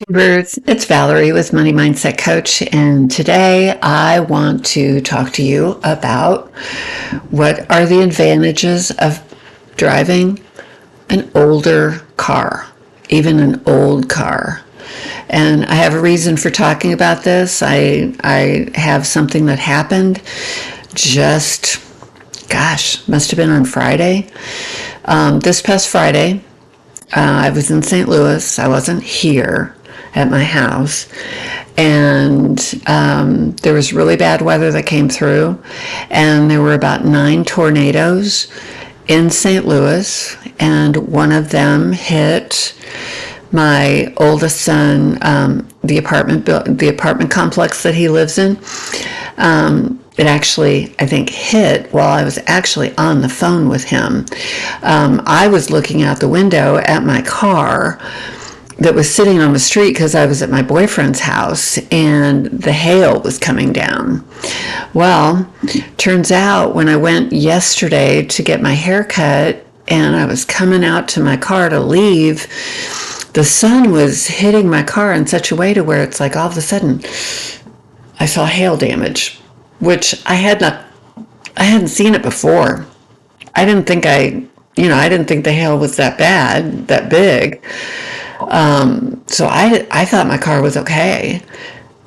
Birds, it's Valerie with Money Mindset Coach, and today I want to talk to you about what are the advantages of driving an older car, even an old car. And I have a reason for talking about this. I have something that happened just, must have been on Friday. This past Friday, I was in St. Louis. I wasn't here at my house, and there was really bad weather that came through, and there were about 9 tornadoes in St. Louis, and one of them hit my oldest son, the apartment complex that he lives in. It actually, I think, hit while I was actually on the phone with him. I was looking out the window at my car that was sitting on the street because I was at my boyfriend's house, and the hail was coming down. Well, turns out when I went yesterday to get my hair cut and I was coming out to my car to leave, the sun was hitting my car in such a way to where it's like all of a sudden I saw hail damage, which I hadn't seen it before. I didn't think the hail was that bad, that big. So I thought my car was okay.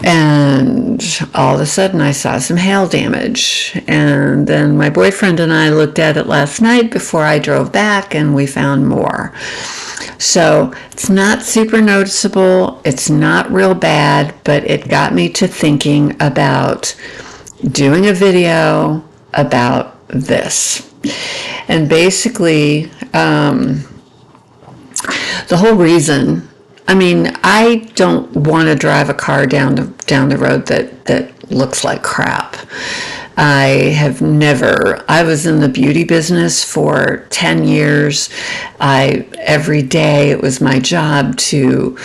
And all of a sudden I saw some hail damage. And then my boyfriend and I looked at it last night before I drove back, and we found more. So it's not super noticeable. It's not real bad, but it got me to thinking about doing a video about this. And basically, the whole reason, I don't want to drive a car down the road that looks like crap. I was in the beauty business for 10 years. Every day it was my job to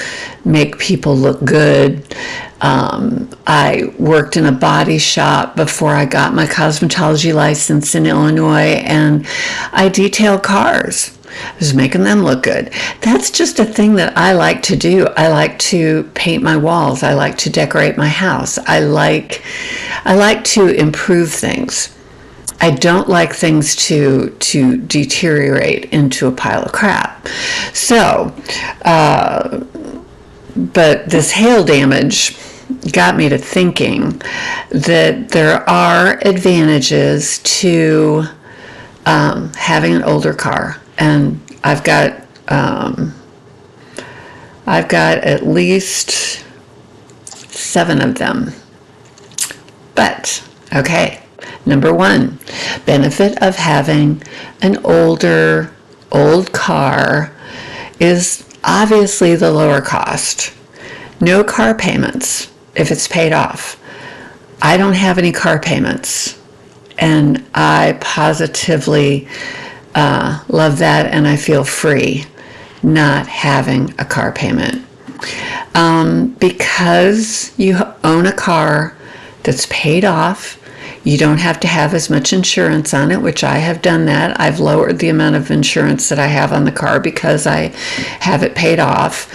make people look good. I worked in a body shop before I got my cosmetology license in Illinois, and I detailed cars. I was making them look good. That's just a thing that I like to do. I like to paint my walls. I like to decorate my house. I like to improve things. I don't like things to deteriorate into a pile of crap. So, but this hail damage got me to thinking that there are advantages to having an older car. And I've got at least 7 of them. But, okay, number 1, benefit of having an old car is obviously the lower cost. No car payments if it's paid off. I don't have any car payments, and I positively love that, and I feel free not having a car payment. Because you own a car that's paid off, you don't have to have as much insurance on it, which I have done that. I've lowered the amount of insurance that I have on the car because I have it paid off.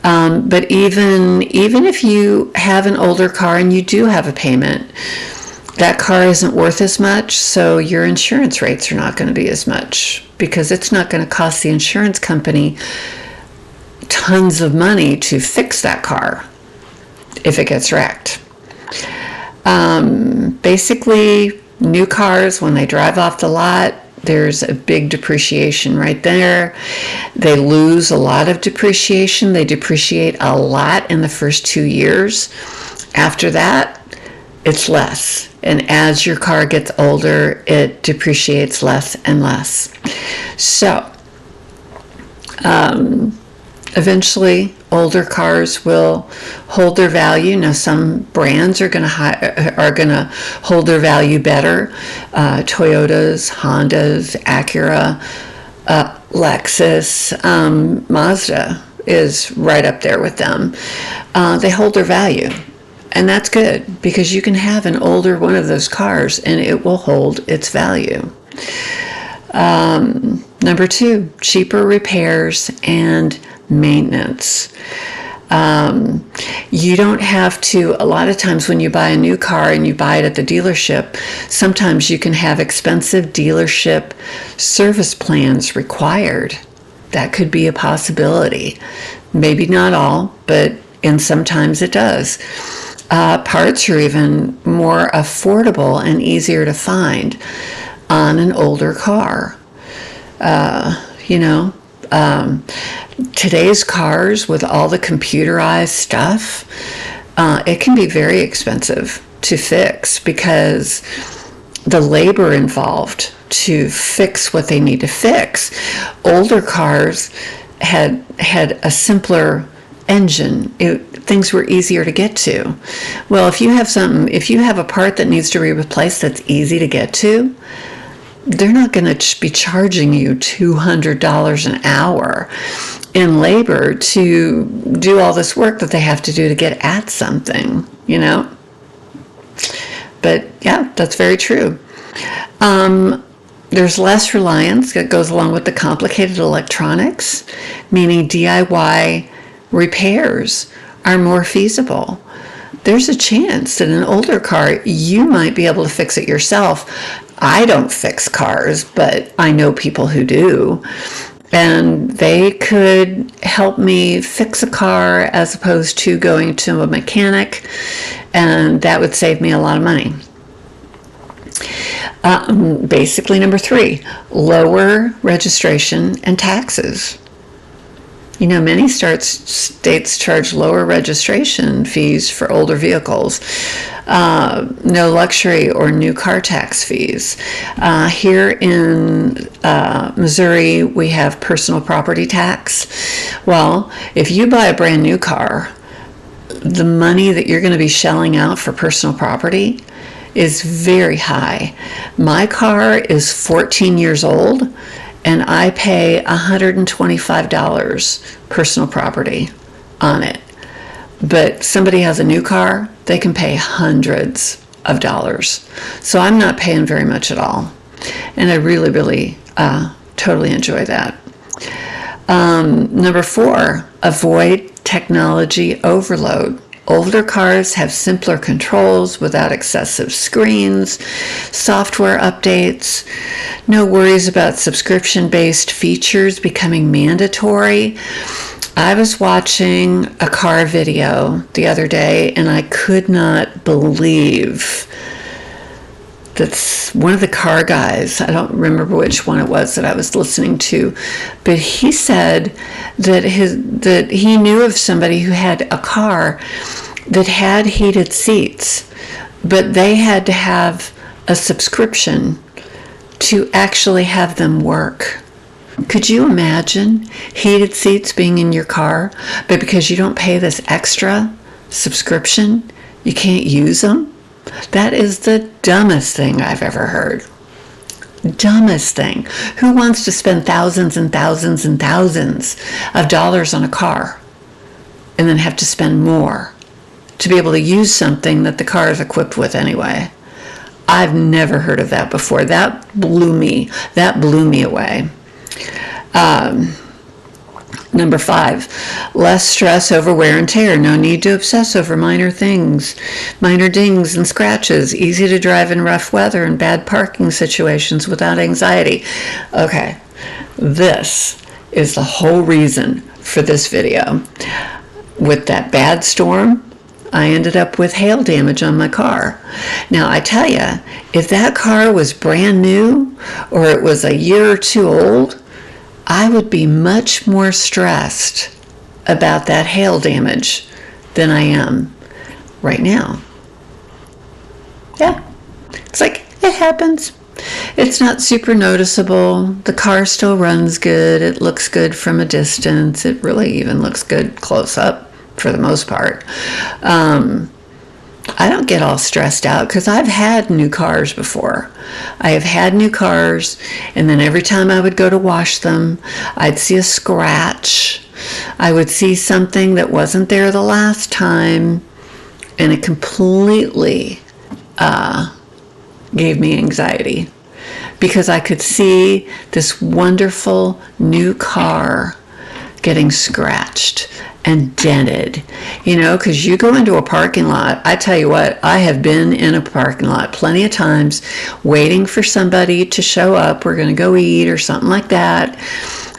But even if you have an older car and you do have a payment, that car isn't worth as much, so your insurance rates are not going to be as much, because it's not going to cost the insurance company tons of money to fix that car if it gets wrecked. Basically, new cars, when they drive off the lot, there's a big depreciation right there. They lose a lot of depreciation. They depreciate a lot in the first 2 years. After that, it's less. And as your car gets older, it depreciates less and less. So, eventually, older cars will hold their value. Now, some brands are going to hold their value better. Toyotas, Hondas, Acura, Lexus, Mazda is right up there with them. They hold their value. And that's good, because you can have an older one of those cars and it will hold its value. Number 2, cheaper repairs and maintenance. You don't have to, a lot of times when you buy a new car and you buy it at the dealership, sometimes you can have expensive dealership service plans required. That could be a possibility. Maybe not all, but sometimes it does. Parts are even more affordable and easier to find on an older car. Today's cars with all the computerized stuff, it can be very expensive to fix because the labor involved to fix what they need to fix. Older cars had a simpler engine. Things were easier to get to. Well, if you have a part that needs to be replaced that's easy to get to, they're not going to be charging you $200 an hour in labor to do all this work that they have to do to get at something, But yeah, that's very true. There's less reliance that goes along with the complicated electronics, meaning DIY repairs are more feasible. There's a chance that in an older car, you might be able to fix it yourself. I don't fix cars, but I know people who do. And they could help me fix a car as opposed to going to a mechanic, and that would save me a lot of money. Basically, number 3, lower registration and taxes. Many states charge lower registration fees for older vehicles. No luxury or new car tax fees. Here in Missouri, we have personal property tax. Well, if you buy a brand new car, the money that you're going to be shelling out for personal property is very high. My car is 14 years old, and I pay $125 personal property on it. But somebody has a new car, they can pay hundreds of dollars. So I'm not paying very much at all. And I really, really totally enjoy that. Number 4, avoid technology overload. Older cars have simpler controls without excessive screens, software updates, no worries about subscription-based features becoming mandatory. I was watching a car video the other day, and I could not believe that one of the car guys, I don't remember which one it was that I was listening to, but he said that he knew of somebody who had a car that had heated seats, but they had to have a subscription to actually have them work. Could you imagine heated seats being in your car, but because you don't pay this extra subscription, you can't use them? That is the dumbest thing I've ever heard. Dumbest thing. Who wants to spend thousands and thousands and thousands of dollars on a car and then have to spend more to be able to use something that the car is equipped with anyway? I've never heard of that before. That blew me away. Number 5, less stress over wear and tear. No need to obsess over minor things, minor dings and scratches. Easy to drive in rough weather and bad parking situations without anxiety. Okay, this is the whole reason for this video. With that bad storm, I ended up with hail damage on my car. Now, I tell you, if that car was brand new or it was a year or two old, I would be much more stressed about that hail damage than I am right now. Yeah, it's like, it happens. It's not super noticeable. The car still runs good. It looks good from a distance. It really even looks good close up for the most part. I don't get all stressed out because I've had new cars before. I have had new cars, and then every time I would go to wash them, I'd see a scratch. I would see something that wasn't there the last time, and it completely gave me anxiety because I could see this wonderful new car getting scratched and dented, because you go into a parking lot. I tell you what, I have been in a parking lot plenty of times waiting for somebody to show up. We're going to go eat or something like that.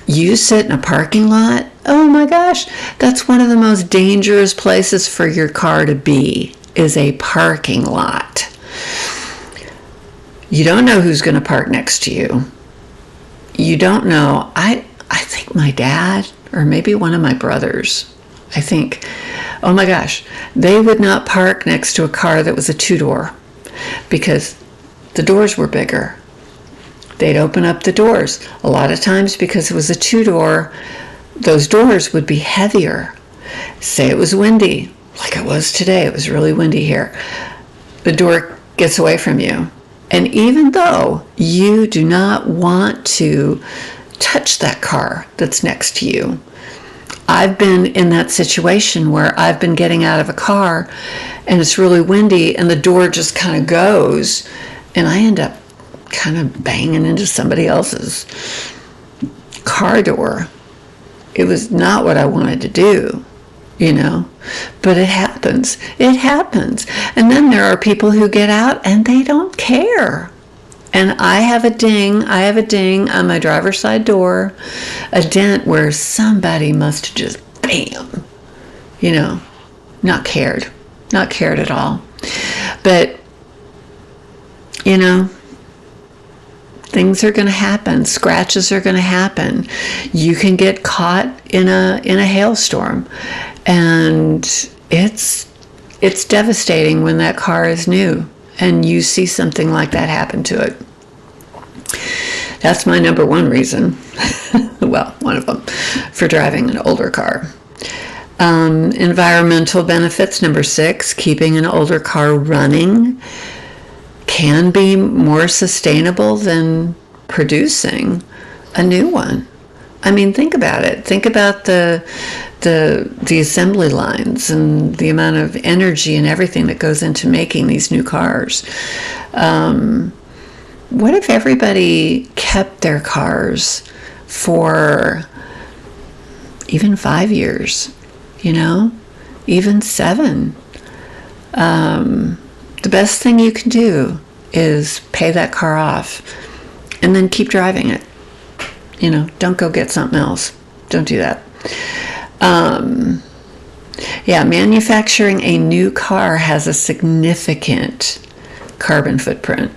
You sit in a parking lot, oh my gosh, that's one of the most dangerous places for your car to be, is a parking lot. You don't know who's going to park next to you. You don't know. I think my dad, or maybe one of my brothers, I think, oh my gosh, they would not park next to a car that was a two-door because the doors were bigger. They'd open up the doors. A lot of times, because it was a two-door, those doors would be heavier. Say it was windy, like it was today. It was really windy here. The door gets away from you. And even though you do not want to touch that car that's next to you, I've been in that situation where I've been getting out of a car and it's really windy and the door just kind of goes and I end up kind of banging into somebody else's car door. It was not what I wanted to do, but it happens. It happens. And then there are people who get out and they don't care. And I have a ding on my driver's side door, a dent where somebody must have just bam, not cared at all. But, things are going to happen. Scratches are going to happen. You can get caught in a hailstorm, and it's devastating when that car is new and you see something like that happen to it. That's my number one reason, well, one of them, for driving an older car. Environmental benefits, number 6, keeping an older car running can be more sustainable than producing a new one. I mean, think about it. Think about the assembly lines and the amount of energy and everything that goes into making these new cars. What if everybody kept their cars for even 5 years, even 7? The best thing you can do is pay that car off and then keep driving it. Don't go get something else. Don't do that. Manufacturing a new car has a significant carbon footprint.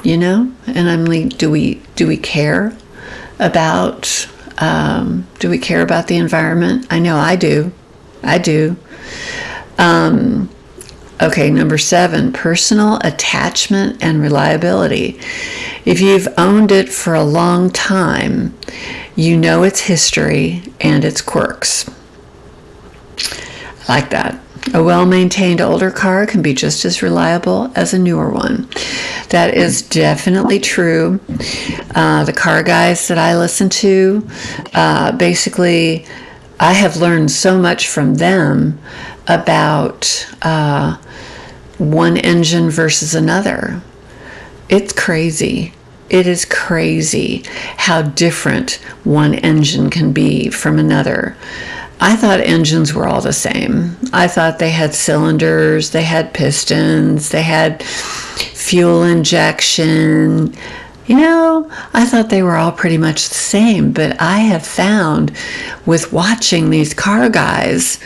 And I'm like, do we care about the environment? I know I do. Okay, number 7, personal attachment and reliability. If you've owned it for a long time, you know its history and its quirks. I like that. A well-maintained older car can be just as reliable as a newer one. That is definitely true. The car guys that I listen to, basically, I have learned so much from them about one engine versus another. It's crazy. It is crazy how different one engine can be from another. I thought engines were all the same. I thought they had cylinders, they had pistons, they had fuel injection. I thought they were all pretty much the same, but I have found with watching these car guys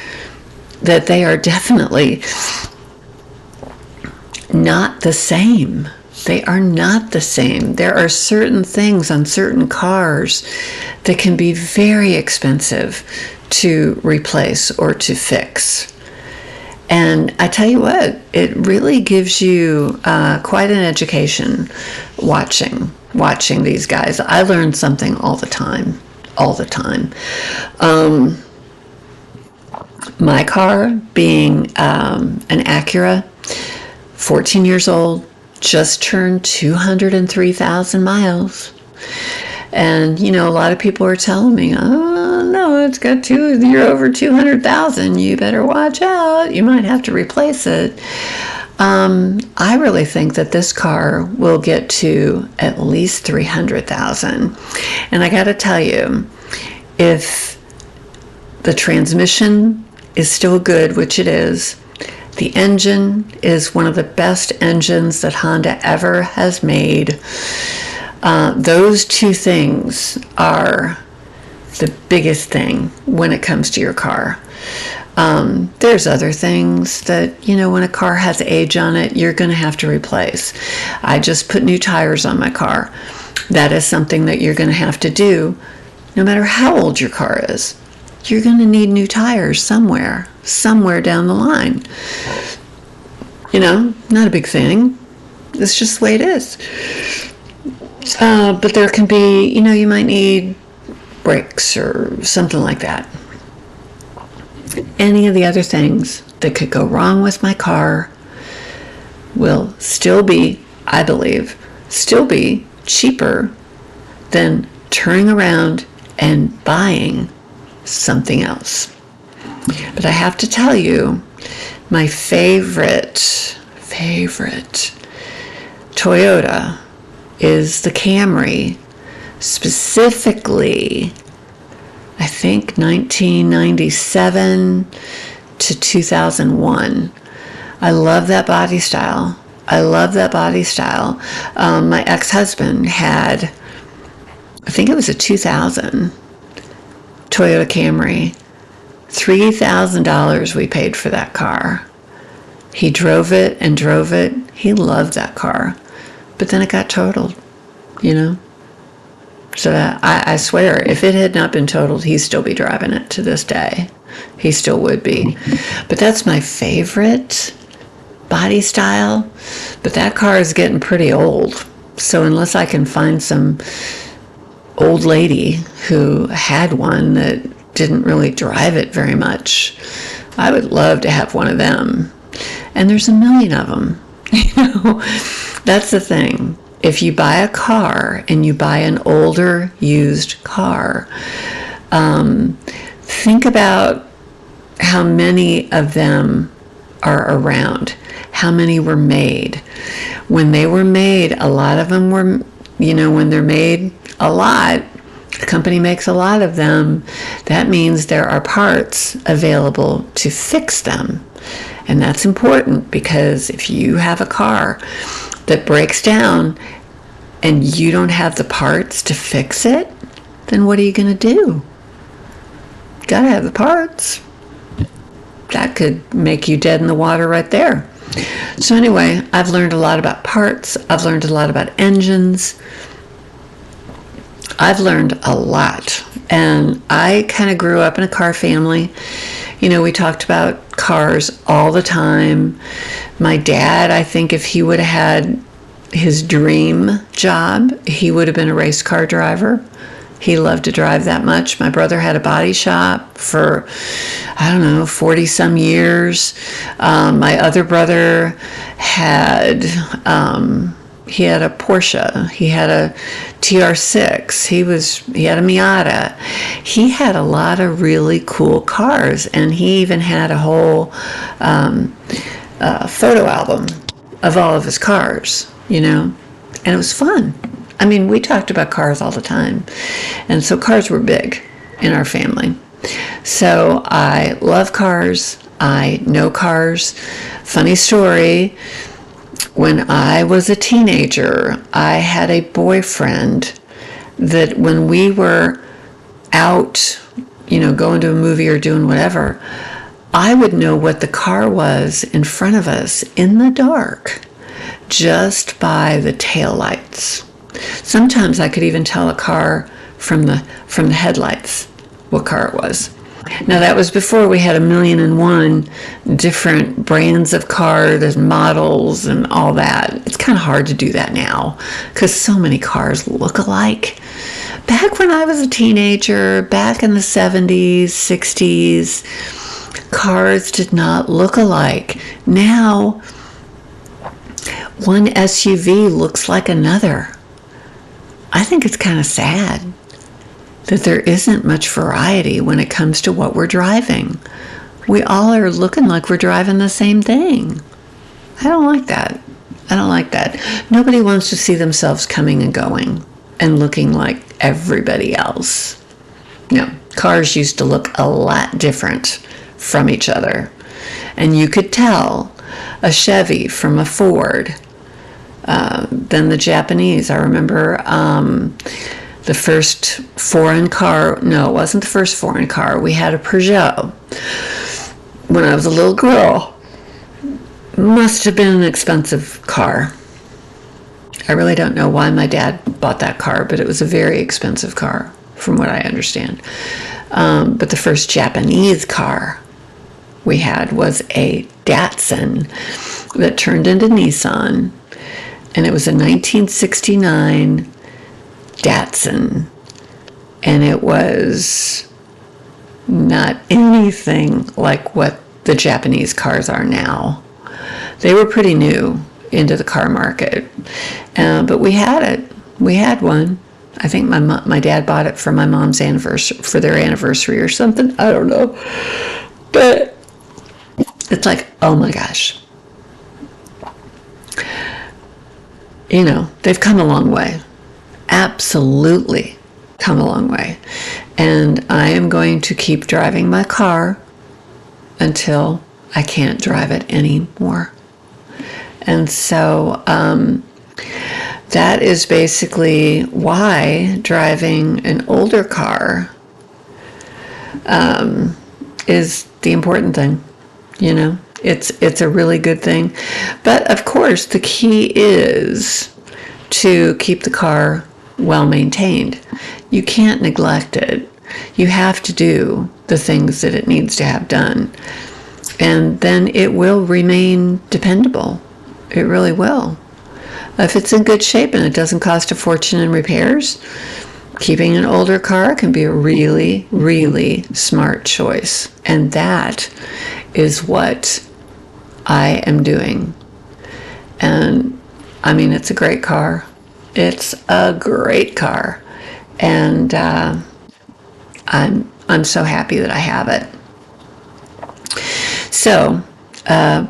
that they are definitely not the same. They are not the same. There are certain things on certain cars that can be very expensive to replace or to fix. And I tell you what, it really gives you quite an education watching these guys. I learn something all the time. My car, being an Acura, 14 years old, just turned 203,000 miles. And, a lot of people are telling me, oh, no, you're over 200,000. You better watch out. You might have to replace it. I really think that this car will get to at least 300,000. And I got to tell you, If the transmission is still good, which it is, the engine is one of the best engines that Honda ever has made. Those two things are the biggest thing when it comes to your car. There's other things that, when a car has age on it, you're going to have to replace. I just put new tires on my car. That is something that you're going to have to do no matter how old your car is. You're going to need new tires somewhere down the line. Not a big thing. It's just the way it is. But there can be, you might need brakes or something like that. Any of the other things that could go wrong with my car will still be, I believe, cheaper than turning around and buying something else. But I have to tell you, my favorite Toyota is the Camry, specifically I think 1997 to 2001. I love that body style. My ex-husband had, I think it was a 2000 Toyota Camry. $3,000 we paid for that car. He drove it. He loved that car. But then it got totaled, So I swear, if it had not been totaled, he'd still be driving it to this day. He still would be. But that's my favorite body style. But that car is getting pretty old. So unless I can find some old lady who had one that didn't really drive it very much, I would love to have one of them. And there's a million of them. That's the thing. If you buy a car and you buy an older used car, think about how many of them are around, how many were made. When they were made, a lot of them were, when they're made a lot, the company makes a lot of them, that means there are parts available to fix them. And that's important, because if you have a car that breaks down and you don't have the parts to fix it, then what are you going to do? You gotta have the parts. That could make you dead in the water right there. So anyway, I've learned a lot about parts. I've learned a lot about engines. I've learned a lot. And I kind of grew up in a car family. We talked about cars all the time. My dad, I think if he would have had his dream job, he would have been a race car driver. He loved to drive that much. My brother had a body shop for, 40 some years. My other brother had, he had a Porsche. He had a TR6. He had a Miata. He had a lot of really cool cars, and he even had a whole photo album of all of his cars, and it was fun. We talked about cars all the time, and so cars were big in our family. So I love cars. I know cars. Funny story. When I was a teenager, I had a boyfriend that when we were out, going to a movie or doing whatever, I would know what the car was in front of us in the dark just by the taillights. Sometimes I could even tell a car from the headlights what car it was. Now that was before we had 1,000,001 different brands of cars and models and all that. It's kind of hard to do that now because so many cars look alike. Back when I was a teenager, back in the 70s, 60s, cars did not look alike. Now, one SUV looks like another. I think it's kind of sad that there isn't much variety when it comes to what we're driving. We all are looking like we're driving the same thing. I don't like that. Nobody wants to see themselves coming and going and looking like everybody else. No, cars used to look a lot different from each other. And you could tell a Chevy from a Ford. Then the Japanese. I remember the first foreign car. No, it wasn't the first foreign car. We had a Peugeot when I was a little girl. Must have been an expensive car. I really don't know why my dad bought that car, but it was a very expensive car, from what I understand. But the first Japanese car we had was a Datsun that turned into Nissan, and it was a 1969 Datsun, and it was not anything like what the Japanese cars are now. They were pretty new into the car market, but we had it. We had one. I think my dad bought it for my mom's anniversary, for their anniversary or something. I don't know, but it's like, oh my gosh, you know, they've come a long way. Absolutely come a long way. And I am going to keep driving my car until I can't drive it anymore. And so that is basically why driving an older car is the important thing. You know, it's a really good thing. But of course, the key is to keep the car well maintained. You can't neglect it. You have to do the things that it needs to have done. And then it will remain dependable. It really will. If it's in good shape and it doesn't cost a fortune in repairs, keeping an older car can be a really, really smart choice. And that is what I am doing. And I mean, it's a great car. It's a great car. And I'm so happy that I have it. So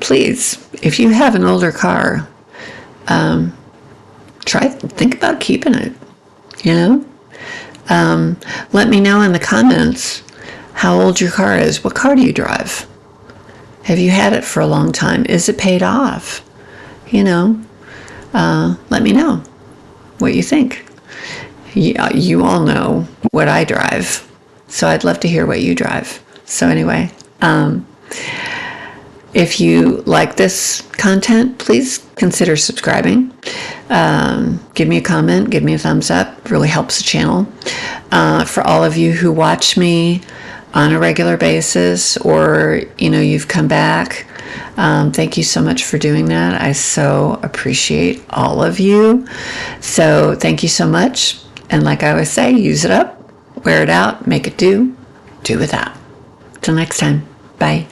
please, if you have an older car, think about keeping it, you know? Let me know in the comments how old your car is. What car do you drive? Have you had it for a long time? Is it paid off? You know, let me know what you think. You all know what I drive, so I'd love to hear what you drive. So anyway, if you like this content, please consider subscribing. Give me a comment, give me a thumbs up. It really helps the channel. For all of you who watch me on a regular basis, or, you know, you've come back, thank you so much for doing that. I so appreciate all of you. So thank you so much. And like I always say, use it up, wear it out, make it do without. Till next time. Bye.